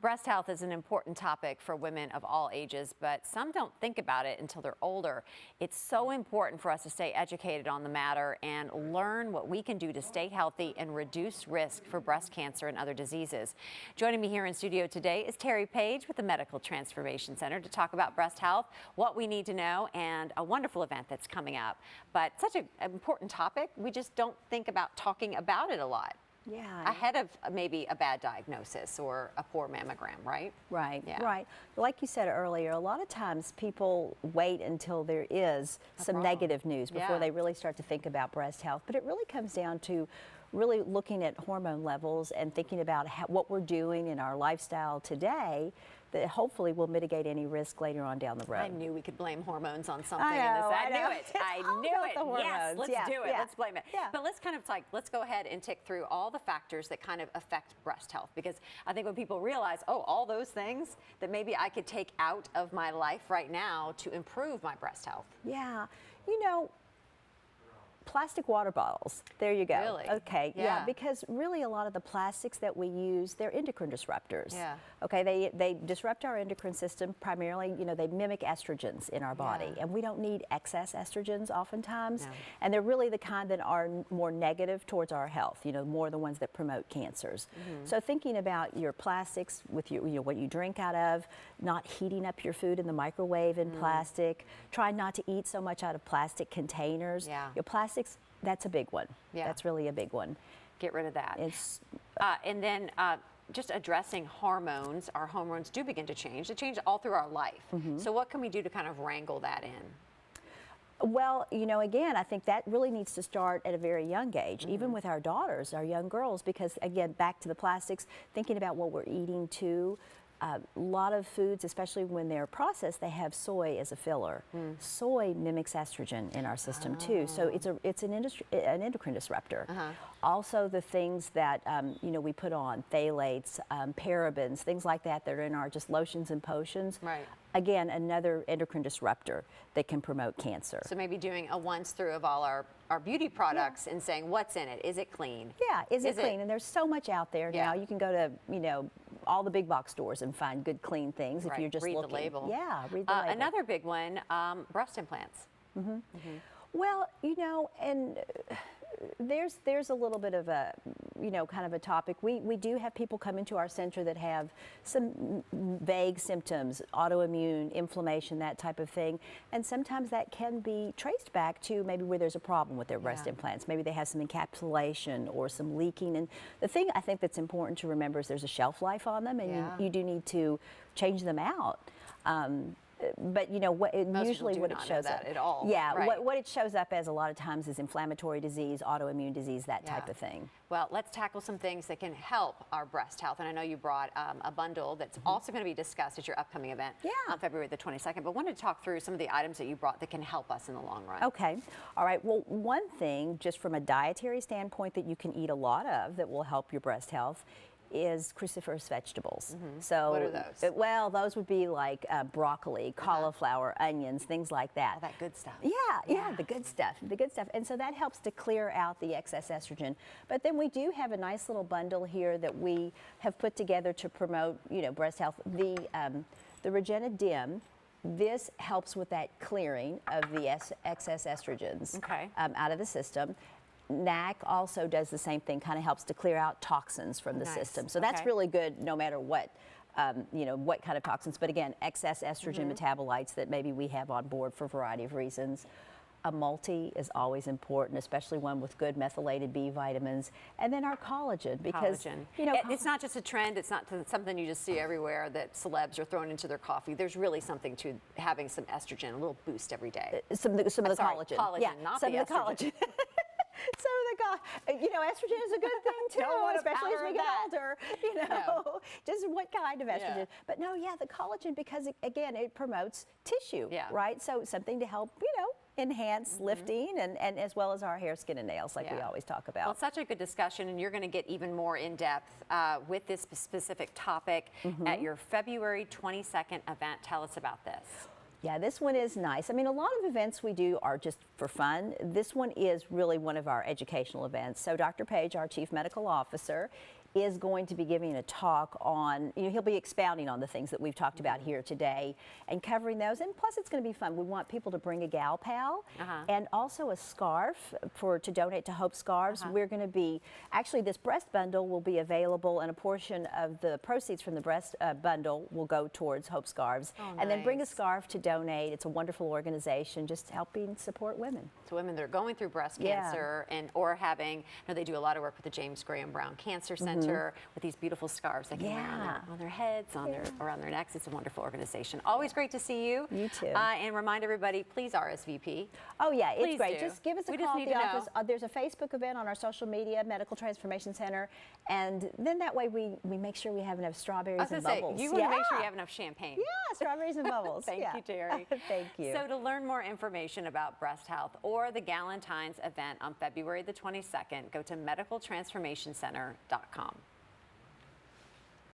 Breast health is an important topic for women of all ages, but some don't think about it until they're older. It's so important for us to stay educated on the matter and learn what we can do to stay healthy and reduce risk for breast cancer and other diseases. Joining me here in studio today is Terry Page with the Medical Transformation Center to talk about breast health, what we need to know, and a wonderful event that's coming up. But such an important topic, we just don't think about talking about it a lot. Yeah. Ahead of maybe a bad diagnosis or a poor mammogram, right? Right, Yeah. right. Like you said earlier, a lot of times people wait until there is some negative news before they really start to think about breast health. But it really comes down to really looking at hormone levels and thinking about what we're doing in our lifestyle today that hopefully will mitigate any risk later on down the road. I knew we could blame hormones on something I know, in this. I know. Knew it. I knew it. Yes, let's do it. Yeah. Let's blame it. Yeah. But let's kind of let's go ahead and tick through all the factors that kind of affect breast health, because I think when people realize, oh, all those things that maybe I could take out of my life right now to improve my breast health. Yeah, you know, plastic water bottles. There you go. Really? Okay. Yeah. Because really a lot of the plastics that we use, they're endocrine disruptors. Yeah. Okay. They disrupt our endocrine system primarily. You know, they mimic estrogens in our body, and we don't need excess estrogens oftentimes. No. And they're really the kind that are more negative towards our health. You know, more the ones that promote cancers. So thinking about your plastics with your, what you drink out of, not heating up your food in the microwave in plastic. Try not to eat so much out of plastic containers. Yeah. Your plastics, that's a big one. Yeah. That's really a big one. Get rid of that. It's and then just addressing hormones. Our hormones do begin to change. They change all through our life. So what can we do to kind of wrangle that in? well, you know, again, I think that really needs to start at a very young age, even with our daughters, our young girls, because again, back to the plastics, thinking about what we're eating too. A lot of foods, especially when they're processed, they have soy as a filler. Soy mimics estrogen in our system too, so it's an endocrine disruptor. Also, the things that you know, we put on, phthalates, parabens, things like that that are in our just lotions and potions. Right. Again, another endocrine disruptor that can promote cancer. So maybe doing a once through of all our beauty products and saying what's in it. Is it clean? Yeah, is it clean? And there's so much out there now. You can go to, you know, all the big box stores and find good, clean things if you're just read looking. the label. Yeah, read the label. Another big one, breast implants. Well, you know, and there's a little bit of a, you know, kind of a topic. We do have people come into our center that have some vague symptoms, autoimmune, inflammation, that type of thing. And sometimes that can be traced back to maybe where there's a problem with their breast implants. Maybe they have some encapsulation or some leaking. And the thing I think that's important to remember is there's a shelf life on them, and you do need to change them out. But you know what? Usually, what it shows up at all. Yeah, right. what it shows up as a lot of times is inflammatory disease, autoimmune disease, that type of thing. Well, let's tackle some things that can help our breast health. And I know you brought a bundle that's also going to be discussed at your upcoming event on February the 22nd. But wanted to talk through some of the items that you brought that can help us in the long run. Okay. All right. Well, one thing, just from a dietary standpoint, that you can eat a lot of that will help your breast health is cruciferous vegetables. So what are those? Well, those would be like broccoli, cauliflower, onions, things like that. All that good stuff. Yeah, the good stuff, the good stuff. And so that helps to clear out the excess estrogen. But then we do have a nice little bundle here that we have put together to promote, you know, breast health. The Regena Dim. This helps with that clearing of the excess estrogens out of the system. NAC also does the same thing, kind of helps to clear out toxins from the system. So that's really good no matter what, you know, what kind of toxins. But again, excess estrogen metabolites that maybe we have on board for a variety of reasons. A multi is always important, especially one with good methylated B vitamins. And then our collagen, because you know, it's not just a trend. It's not something you just see everywhere that celebs are throwing into their coffee. There's really something to having some estrogen, a little boost every day. Some of the collagen. Collagen, not some the of the estrogen. collagen. You know, estrogen is a good thing too, especially as we get older. You know, just what kind of estrogen? But no, the collagen, because again, it promotes tissue, right? So something to help, you know, enhance lifting and as well as our hair, skin, and nails, like we always talk about. Well, it's such a good discussion, and you're going to get even more in depth with this specific topic at your February 22nd event. Tell us about this. Yeah, this one is nice. I mean, a lot of events we do are just for fun. This one is really one of our educational events. So Dr. Page, our Chief Medical Officer, is going to be giving a talk on, he'll be expounding on the things that we've talked about here today and covering those. And plus, it's going to be fun. We want people to bring a gal pal and also a scarf to donate to Hope Scarves. We're going to be, actually, this breast bundle will be available, and a portion of the proceeds from the breast bundle will go towards Hope Scarves. Oh, and then bring a nice. scarf to donate. It's a wonderful organization just helping support women. To women that are going through breast cancer or having, they do a lot of work with the James Graham Brown Cancer Center with these beautiful scarves they can wear on their heads, around their necks. It's a wonderful organization. Always great to see you. You too. And remind everybody, please RSVP. Oh yeah, it's Please great. do. Just give us a We call just at need the to know. office. There's a Facebook event on our social media, Medical Transformation Center, and then that way we make sure we have enough strawberries I was and going to say, bubbles. you want to make sure you have enough champagne. Yeah, strawberries and bubbles. Thank you, Terry. Thank you. So to learn more information about breast health or the Galentine's event on February the 22nd, go to medicaltransformationcenter.com.